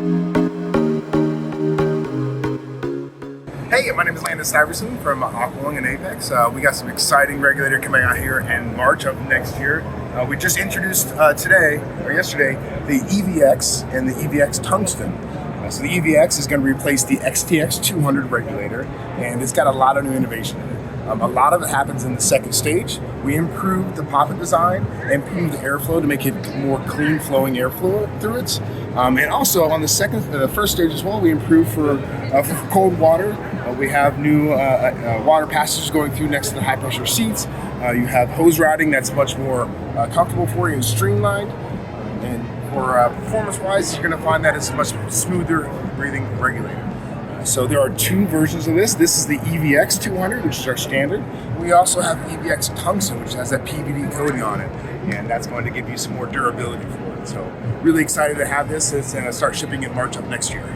Hey, my name is Landon Stiverson from Aqualung and Apeks. We got some exciting regulator coming out here in March of next year. We just introduced yesterday, the EVX and the EVX Tungsten. So the EVX is going to replace the XTX200 regulator, and it's got a lot of new innovation in it. A lot of it happens in the second stage. We improved the poppet design, improved the airflow to make it more clean flowing airflow through it. And also on the first stage as well, we improved for cold water. We have new water passages going through next to the high pressure seats. You have hose routing that's much more comfortable for you and streamlined. And for performance wise, you're going to find that it's a much smoother breathing regulator. So there are two versions of this. This is the EVX200, which is our standard. We also have EVX Tungsten, which has that PVD coating on it, and that's going to give you some more durability for it. So really excited to have this. It's going to start shipping in March of next year.